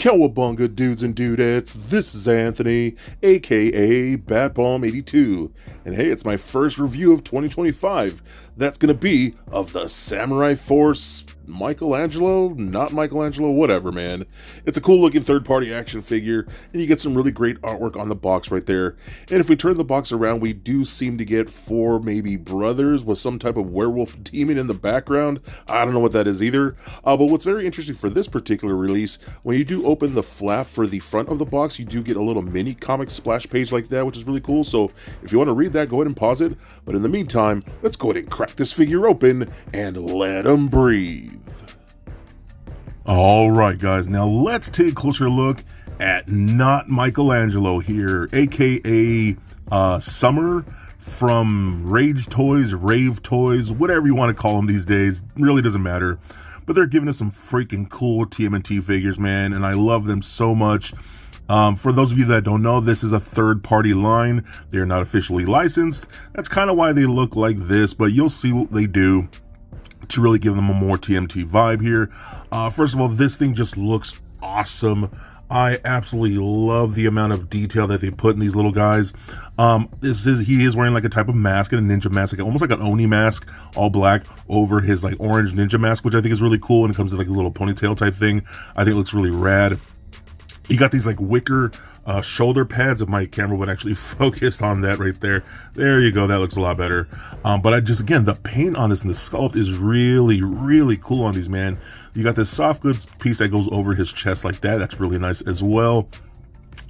Cowabunga dudes and dudettes, this is Anthony, aka Batbomb82, and hey, it's my first review of 2025. That's gonna be of the Samurai Force Michaelangelo, not Michelangelo, whatever, man. It's a cool looking third-party action figure, and you get some really great artwork on the box right there. And if we turn the box around, we do seem to get four maybe brothers with some type of werewolf demon in the background. I don't know what that is either. But what's very interesting for this particular release, when you do open the flap for the front of the box, you do get a little mini comic splash page like that, which is really cool. So if you want to read that, go ahead and pause it. But in the meantime, let's go ahead and crack this figure open and let him breathe. Alright guys, now let's take a closer look at not Michaelangelo here, aka Summer from Rage Toys, Rave Toys, whatever you want to call them these days, really doesn't matter. But they're giving us some freaking cool TMNT figures, man, and I love them so much. For those of you that don't know, this is a third-party line. They're not officially licensed. That's kind of why they look like this, but you'll see what they do to really give them a more TMNT vibe here. First of all, this thing just looks awesome. I absolutely love the amount of detail that they put in these little guys. He is wearing like a type of mask, and a ninja mask, like almost like an Oni mask, all black over his like orange ninja mask, which I think is really cool. And it comes with like a little ponytail type thing. I think it looks really rad. You got these like wicker shoulder pads. If my camera would actually focus on that right there. There you go. That looks a lot better. But again, the paint on this and the sculpt is really, really cool on these, man. You got this soft goods piece that goes over his chest like that. That's really nice as well.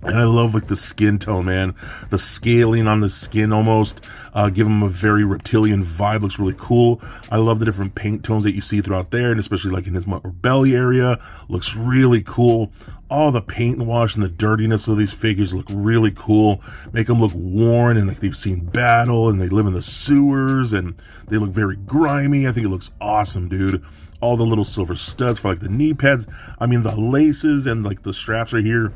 And I love like the skin tone, man. The scaling on the skin almost give him a very reptilian vibe. Looks really cool. I love the different paint tones that you see throughout there, and especially like in his belly area. Looks really cool. All the paint and wash and the dirtiness of these figures look really cool. Make them look worn and like they've seen battle and they live in the sewers and they look very grimy. I think it looks awesome, dude. All the little silver studs for like the knee pads. I mean, the laces and like the straps right here,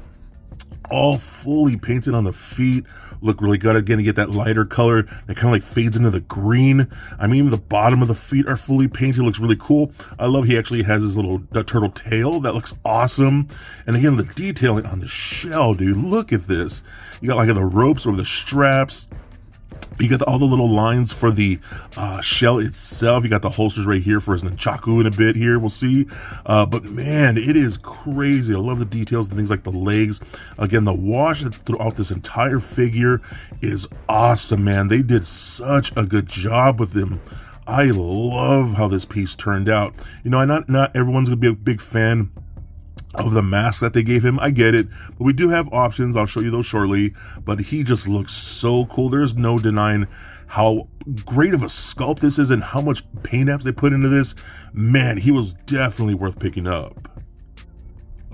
all fully painted on the feet, look really good. Again, you get that lighter color that kind of like fades into the green. I mean, even the bottom of the feet are fully painted. Looks really cool. I love he actually has his little turtle tail. That looks awesome. And again, the detailing on the shell, dude, look at this. You got like the ropes or the straps. You got all the little lines for the shell itself. You got the holsters right here for his nunchaku in a bit here. We'll see. But man, it is crazy. I love the details and things like the legs. Again, the wash throughout this entire figure is awesome, man. They did such a good job with them. I love how this piece turned out. You know, not everyone's going to be a big fan of the mask that they gave him. I get it, but we do have options. I'll show you those shortly, but he just looks so cool. There's no denying how great of a sculpt this is and how much paint apps they put into this. Man, he was definitely worth picking up.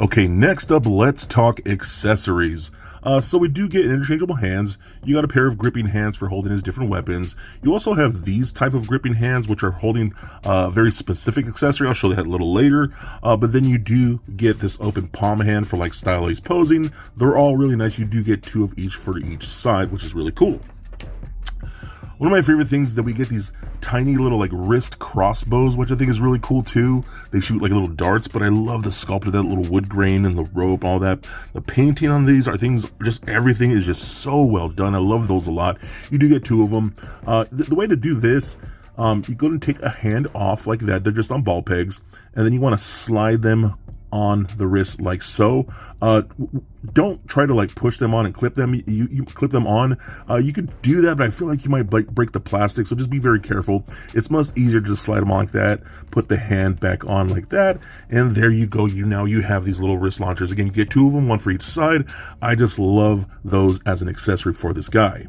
Okay, next up, let's talk accessories. So we do get interchangeable hands. You got a pair of gripping hands for holding his different weapons. You also have these type of gripping hands, which are holding a very specific accessory. I'll show you that a little later. But then you do get this open palm hand for like stylized posing. They're all really nice. You do get two of each for each side, which is really cool. One of my favorite things is that we get these tiny little like wrist crossbows, which I think is really cool too. They shoot like little darts, but I love the sculpt of that little wood grain and the rope, all that. The painting on these are things, just everything is just so well done. I love those a lot. You do get two of them. The way to do this, you go and take a hand off like that. They're just on ball pegs, and then you want to slide them on the wrist like so. Don't try to like push them on and clip them. You clip them on. You could do that, but I feel like you might break the plastic, so just be very careful. It's much easier to just slide them on like that, put the hand back on like that, and there you go. Now you have these little wrist launchers. Again, you get two of them, one for each side. I just love those as an accessory for this guy.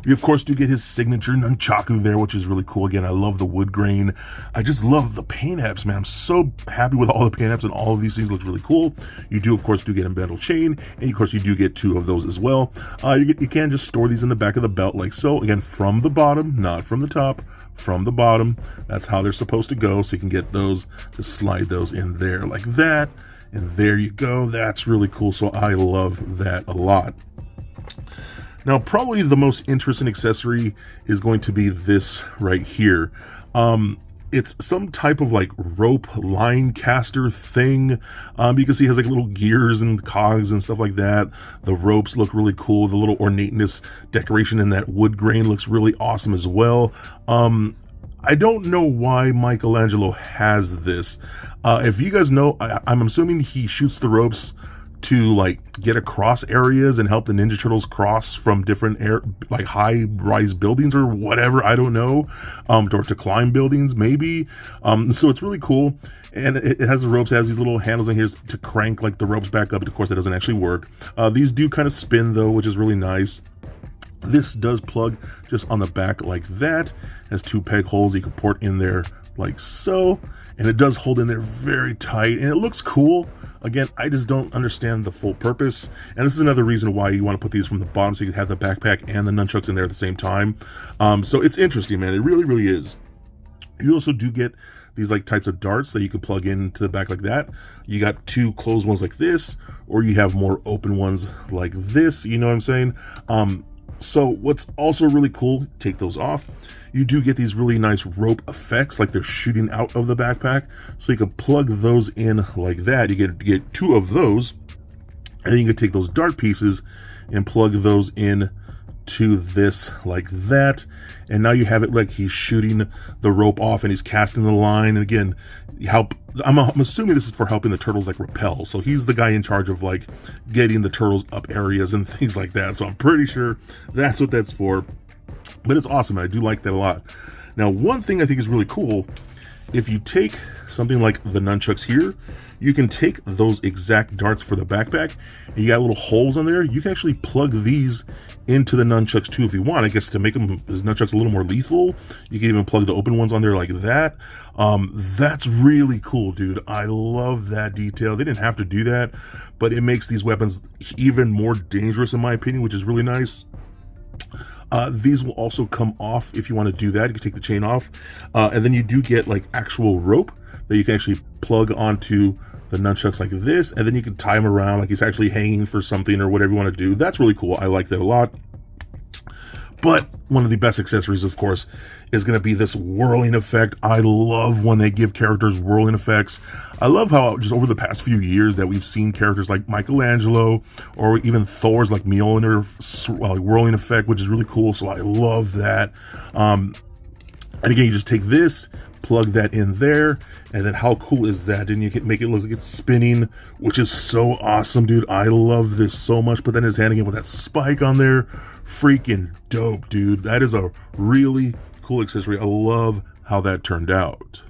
We, of course, do get his signature nunchaku there, which is really cool. Again, I love the wood grain. I just love the paint apps, man. I'm so happy with all the paint apps, and all of these things look really cool. You do, of course, get a metal chain, and of course, you do get two of those as well. You can just store these in the back of the belt like so. Again, from the bottom, not from the top, from the bottom. That's how they're supposed to go, so you can get those, just slide those in there like that, and there you go. That's really cool, so I love that a lot. Now, probably the most interesting accessory is going to be this right here. it's some type of like rope line caster thing. You can see it has like little gears and cogs and stuff like that. The ropes look really cool. The little ornateness decoration in that wood grain looks really awesome as well. I don't know why Michaelangelo has this. If you guys know, I'm assuming he shoots the ropes to like get across areas and help the Ninja Turtles cross from different like high rise buildings or whatever, I don't know, or to climb buildings maybe. So it's really cool, and it has the ropes, it has these little handles in here to crank like the ropes back up, but of course that doesn't actually work. These do kind of spin though, which is really nice. This does plug just on the back like that. It has 2 peg holes you can port in there like so, and it does hold in there very tight, and it looks cool. Again, I just don't understand the full purpose, and this is another reason why you want to put these from the bottom so you can have the backpack and the nunchucks in there at the same time. So it's interesting, man. It really, really is. You also do get these like types of darts that you can plug into the back like that. You got 2 closed ones like this, or you have more open ones like this, you know what I'm saying? So what's also really cool, take those off, you do get these really nice rope effects like they're shooting out of the backpack. So you can plug those in like that. You get 2 of those, and then you can take those dart pieces and plug those in to this like that, and now you have it like he's shooting the rope off and he's casting the line. And again, I'm assuming this is for helping the turtles like rappel, so he's the guy in charge of like getting the turtles up areas and things like that. So I'm pretty sure that's what that's for, but it's awesome, and I do like that a lot. Now, one thing I think is really cool, if you take something like the nunchucks here, you can take those exact darts for the backpack, and you got little holes on there. You can actually plug these into the nunchucks too if you want. I guess to make them, his nunchucks a little more lethal, you can even plug the open ones on there like that. That's really cool, dude. I love that detail. They didn't have to do that, but it makes these weapons even more dangerous in my opinion, which is really nice. These will also come off if you want to do that. You can take the chain off, and then you do get like actual rope that you can actually plug onto the nunchucks like this, and then you can tie him around like he's actually hanging for something or whatever you want to do. That's really cool. I like that a lot. But one of the best accessories, of course, is going to be this whirling effect. I love when they give characters whirling effects. I love how just over the past few years that we've seen characters like Michaelangelo or even Thor's like Mjolnir whirling effect, which is really cool. So I love that. And again, you just take this, plug that in there, and then how cool is that? And you can make it look like it's spinning, which is so awesome, dude. I love this so much. But then his hand again with that spike on there, freaking dope, dude. That is a really cool accessory. I love how that turned out.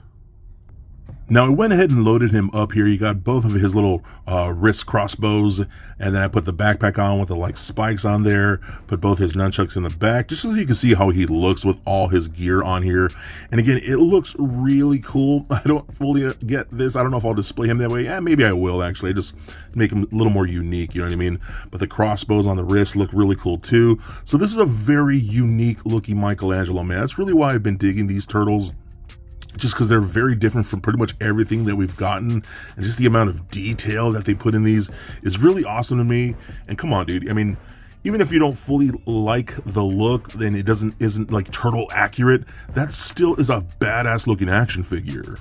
Now I went ahead and loaded him up here. You got both of his little wrist crossbows, and then I put the backpack on with the like spikes on there, put both his nunchucks in the back, just so you can see how he looks with all his gear on here. And again, it looks really cool. I don't fully get this. I don't know if I'll display him that way. Yeah, maybe I will actually. Just make him a little more unique, you know what I mean? But the crossbows on the wrist look really cool too. So this is a very unique looking Michaelangelo, man. That's really why I've been digging these turtles, just because they're very different from pretty much everything that we've gotten, and just the amount of detail that they put in these is really awesome to me. And come on, dude, I mean, even if you don't fully like the look, then it isn't like turtle accurate, that still is a badass looking action figure.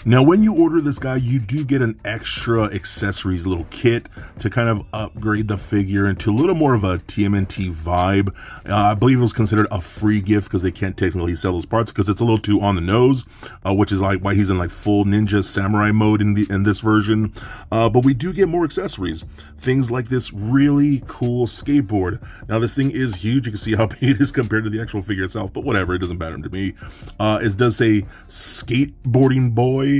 Now, when you order this guy, you do get an extra accessories little kit to kind of upgrade the figure into a little more of a TMNT vibe. I believe it was considered a free gift because they can't technically sell those parts because it's a little too on the nose, which is like why he's in like full ninja samurai mode in this version. But we do get more accessories. Things like this really cool skateboard. Now, this thing is huge. You can see how big it is compared to the actual figure itself, but whatever, it doesn't matter to me. It does say skateboarding boy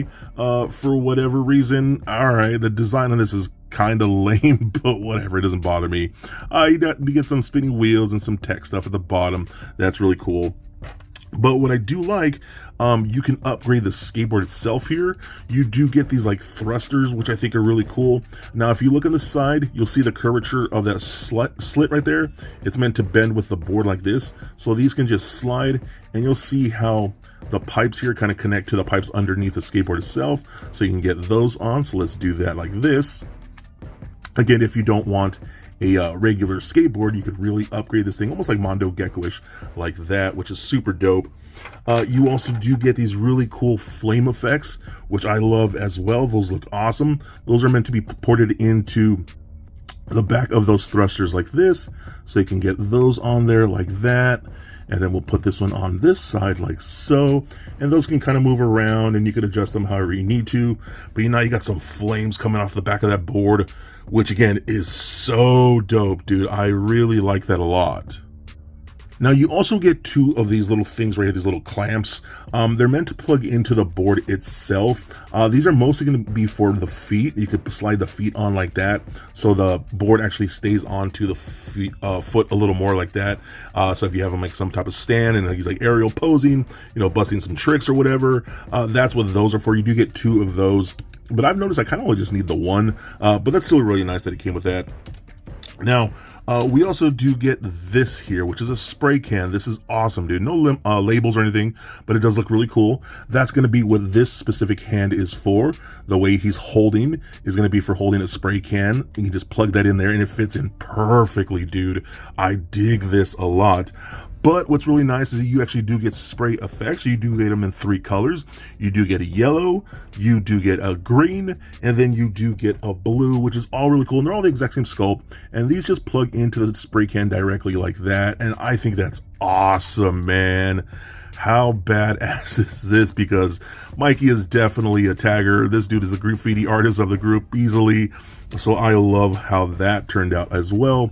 for whatever reason. All right, the design on this is kind of lame, but whatever, it doesn't bother me. You get some spinning wheels and some tech stuff at the bottom. That's really cool. But what I do like, you can upgrade the skateboard itself here. You do get these like thrusters, which I think are really cool. Now, if you look on the side, you'll see the curvature of that slit right there. It's meant to bend with the board like this. So these can just slide, and you'll see how the pipes here kind of connect to the pipes underneath the skateboard itself. So you can get those on. So let's do that like this. Again, if you don't want a regular skateboard, you could really upgrade this thing, almost like Mondo Gecko-ish, like that, which is super dope. You also do get these really cool flame effects, which I love as well. Those look awesome. Those are meant to be ported into the back of those thrusters like this, so you can get those on there like that. And then we'll put this one on this side like so, and those can kind of move around and you can adjust them however you need to. But now you got some flames coming off the back of that board, which again is so dope, dude. I really like that a lot. Now you also get two of these little things right here, these little clamps. They're meant to plug into the board itself. These are mostly going to be for the feet. You could slide the feet on like that, so the board actually stays onto the feet, foot a little more like that. So if you have them like some type of stand and he's like aerial posing, you know, busting some tricks or whatever, that's what those are for. You do get two of those, but I've noticed I kind of only just need the one, but that's still really nice that it came with that. Now, we also do get this here, which is a spray can. This is awesome, dude. No labels or anything, but it does look really cool. That's going to be what this specific hand is for. The way he's holding is going to be for holding a spray can. You can just plug that in there and it fits in perfectly, dude. I dig this a lot. But what's really nice is that you actually do get spray effects. You do get them in 3 colors. You do get a yellow, you do get a green, and then you do get a blue, which is all really cool. And they're all the exact same scope. And these just plug into the spray can directly like that. And I think that's awesome, man. How badass is this? Because Mikey is definitely a tagger. This dude is the graffiti artist of the group easily. So I love how that turned out as well.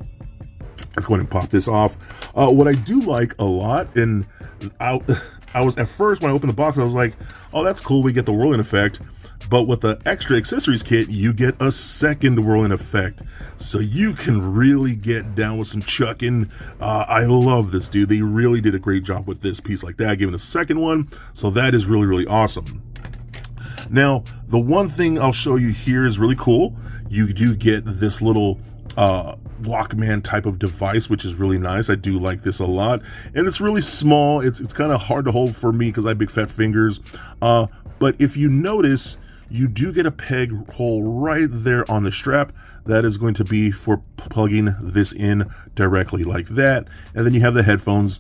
Let's go ahead and pop this off. What I do like a lot, and I was at first when I opened the box, I was like, oh, that's cool, we get the whirling effect. But with the extra accessories kit, you get a second whirling effect. So you can really get down with some chucking. I love this, dude. They really did a great job with this piece like that, giving a second one. So that is really, really awesome. Now, the one thing I'll show you here is really cool. You do get this little Walkman type of device, which is really nice. I do like this a lot, and it's really small. It's kind of hard to hold for me because I have big fat fingers, but if you notice, you do get a peg hole right there on the strap. That is going to be for plugging this in directly like that, and then you have the headphones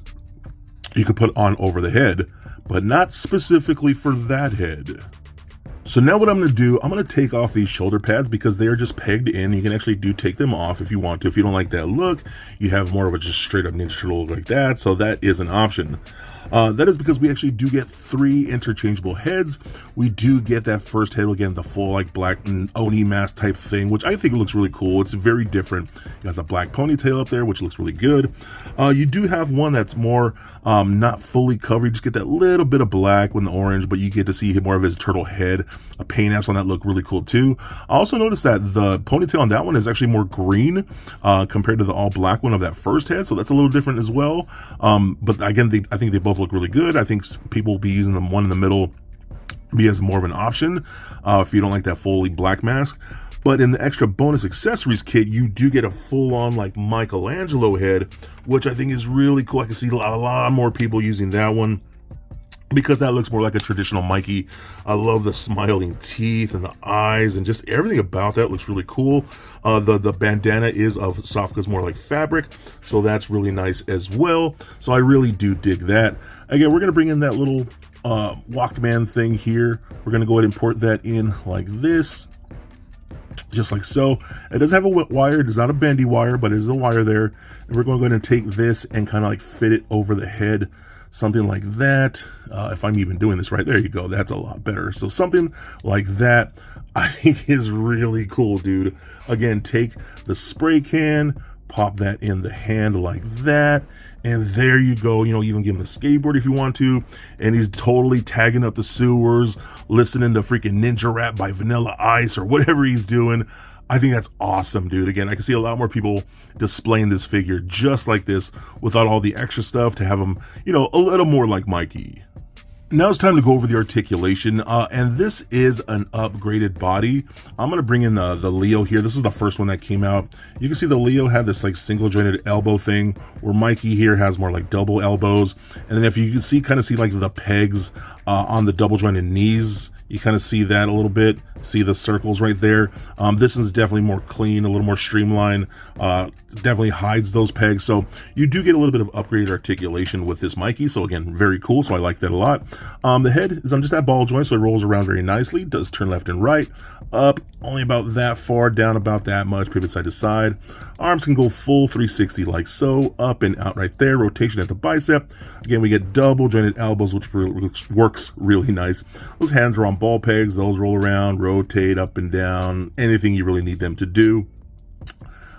you could put on over the head, but not specifically for that head. So now what I'm going to do, I'm going to take off these shoulder pads because they are just pegged in. You can actually take them off if you want to. If you don't like that look, you have more of a just straight up Ninja Turtle look like that. So that is an option. That is because we actually do get 3 interchangeable heads. We do get that first head, again, the full like black Oni mask type thing, which I think looks really cool. It's very different. You got the black ponytail up there, which looks really good. You do have one that's more not fully covered. You just get that little bit of black with the orange, but you get to see more of his turtle head. Paint apps on that look really cool too. I also noticed that the ponytail on that one is actually more green compared to the all black one of that first head, so that's a little different as well. But again, I think they both look really good. I think people will be using the one in the middle be as more of an option if you don't like that fully black mask. But in the extra bonus accessories kit, you do get a full-on like Michaelangelo head, which I think is really cool. I can see a lot more people using that one, because that looks more like a traditional Mikey. I love the smiling teeth and the eyes and just everything about that looks really cool. The bandana is of soft goods, more like fabric, so that's really nice as well. So I really do dig that. Again, we're gonna bring in that little Walkman thing here. We're gonna go ahead and port that in like this, just like so. It does have a wire. It is not a bendy wire, but it is a wire there. And we're going to go ahead and take this and kind of like fit it over the head. Something like that. If I'm even doing this right, there you go. That's a lot better. So something like that, I think is really cool, dude. Again, take the spray can, pop that in the hand like that, and there you go. You know, even give him a skateboard if you want to, and he's totally tagging up the sewers, listening to freaking Ninja Rap by Vanilla Ice or whatever he's doing. I think that's awesome, dude. Again, I can see a lot more people displaying this figure just like this without all the extra stuff to have him, you know, a little more like Mikey. Now it's time to go over the articulation, and this is an upgraded body. I'm going to bring in the Leo here. This is the first one that came out. You can see the Leo had this like single jointed elbow thing, where Mikey here has more like double elbows. And then if you can see, kind of see like the pegs on the double jointed knees, You kind of see that a little bit, see the circles right there. This one's definitely more clean, a little more streamlined, definitely hides those pegs. So you do get a little bit of upgraded articulation with this Mikey. So again, very cool. So I like that a lot. The head is on just that ball joint, so it rolls around very nicely. Does turn left and right, up only about that far, down about that much, pivot side to side. Arms can go full 360 like so, up and out right there. Rotation at the bicep. Again, we get double jointed elbows, which works really nice. Those hands are on ball pegs. Those roll around, rotate up and down, anything you really need them to do.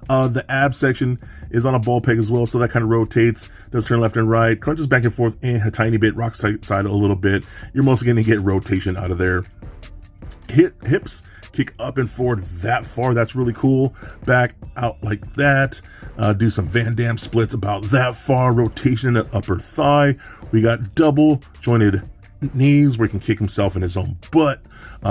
The ab section is on a ball peg as well, so that kind of rotates, does turn left and right, crunches back and forth a tiny bit, rocks side a little bit. You're mostly going to get rotation out of there. Hips kick up and forward that far. That's really cool. Back out like that. Do some Van Damme splits about that far. Rotation at upper thigh. We got double jointed knees where he can kick himself in his own butt.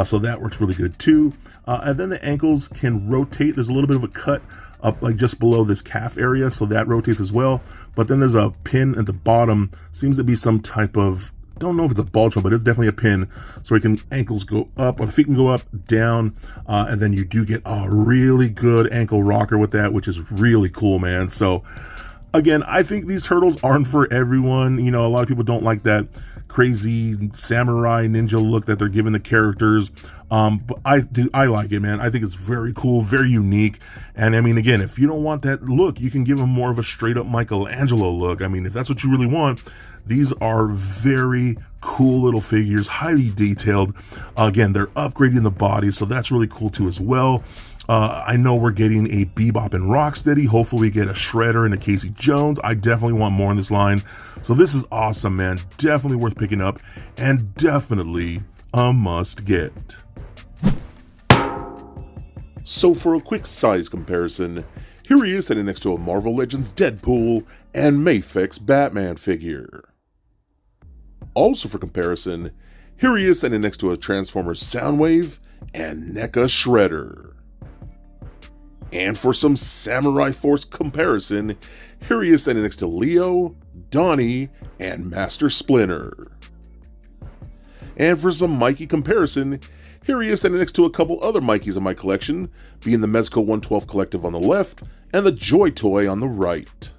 So that works really good too. And then the ankles can rotate. There's a little bit of a cut up like just below this calf area, so that rotates as well. But then there's a pin at the bottom. Seems to be some type of, don't know if it's a ball joint, but it's definitely a pin. So we can, ankles go up, or the feet can go up, down, and then you do get a really good ankle rocker with that, which is really cool, man. So again, I think these turtles aren't for everyone. You know, a lot of people don't like that crazy samurai ninja look that they're giving the characters. But I like it, man. I think it's very cool, very unique. And I mean, again, if you don't want that look, you can give them more of a straight up Michaelangelo look. I mean, if that's what you really want, these are very cool little figures, highly detailed. Again, they're upgrading the body, so that's really cool too as well. I know we're getting a Bebop and Rocksteady. Hopefully we get a Shredder and a Casey Jones. I definitely want more in this line. So this is awesome, man. Definitely worth picking up, and definitely a must get. So for a quick size comparison, here he is sitting next to a Marvel Legends Deadpool and Mafex Batman figure. Also for comparison, here he is sitting next to a Transformers Soundwave and NECA Shredder. And for some Samurai Force comparison, here he is standing next to Leo, Donnie, and Master Splinter. And for some Mikey comparison, here he is standing next to a couple other Mikeys in my collection, being the Mezco 112 Collective on the left, and the Joy Toy on the right.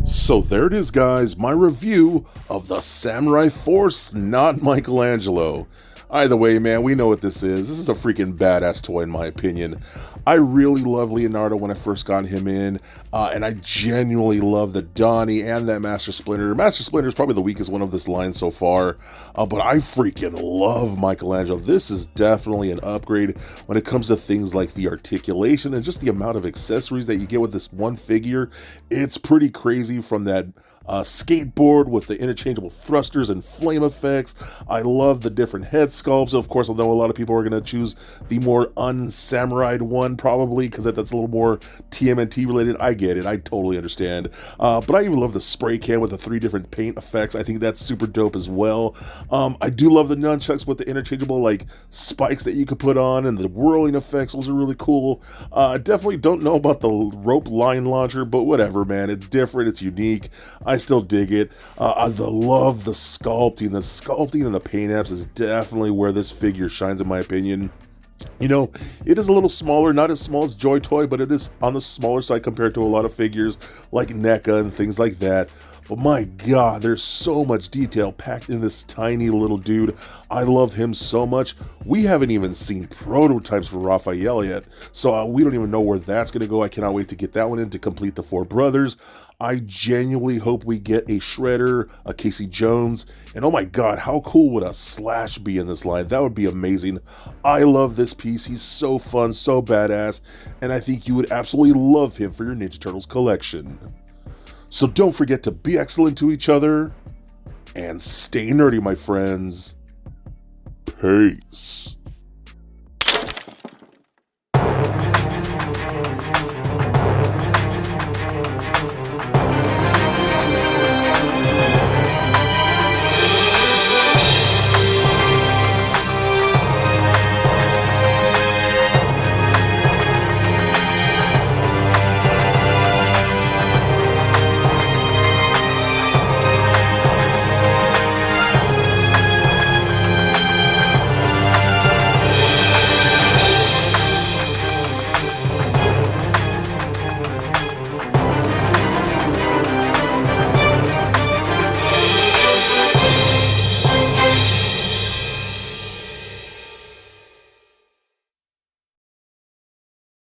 So there it is, guys, my review of the Samurai Force, not Michaelangelo. Either way, man, we know what this is. This is a freaking badass toy in my opinion. I really love Leonardo when I first got him in, and I genuinely love the Donnie and that Master Splinter. Master Splinter is probably the weakest one of this line so far, but I freaking love Michaelangelo. This is definitely an upgrade when it comes to things like the articulation and just the amount of accessories that you get with this one figure. It's pretty crazy, from that skateboard with the interchangeable thrusters and flame effects. I love the different head sculpts. Of course, I know a lot of people are going to choose the more unsamurai'd one probably because that's a little more TMNT related. I get it. I totally understand. But I even love the spray can with the 3 different paint effects. I think that's super dope as well. I do love the nunchucks with the interchangeable like spikes that you could put on, and the whirling effects. Those are really cool. Definitely don't know about the rope line launcher, but whatever, man. It's different. It's unique. I still dig it. I love the sculpting. The sculpting and the paint apps is definitely where this figure shines in my opinion. You know, it is a little smaller, not as small as Joy Toy, but it is on the smaller side compared to a lot of figures like NECA and things like that. But my God, there's so much detail packed in this tiny little dude. I love him so much. We haven't even seen prototypes for Raphael yet, so we don't even know where that's going to go. I cannot wait to get that one in to complete the 4 brothers. I genuinely hope we get a Shredder, a Casey Jones, and oh my God, how cool would a Slash be in this line? That would be amazing. I love this piece. He's so fun, so badass, and I think you would absolutely love him for your Ninja Turtles collection. So don't forget to be excellent to each other, and stay nerdy, my friends. Peace.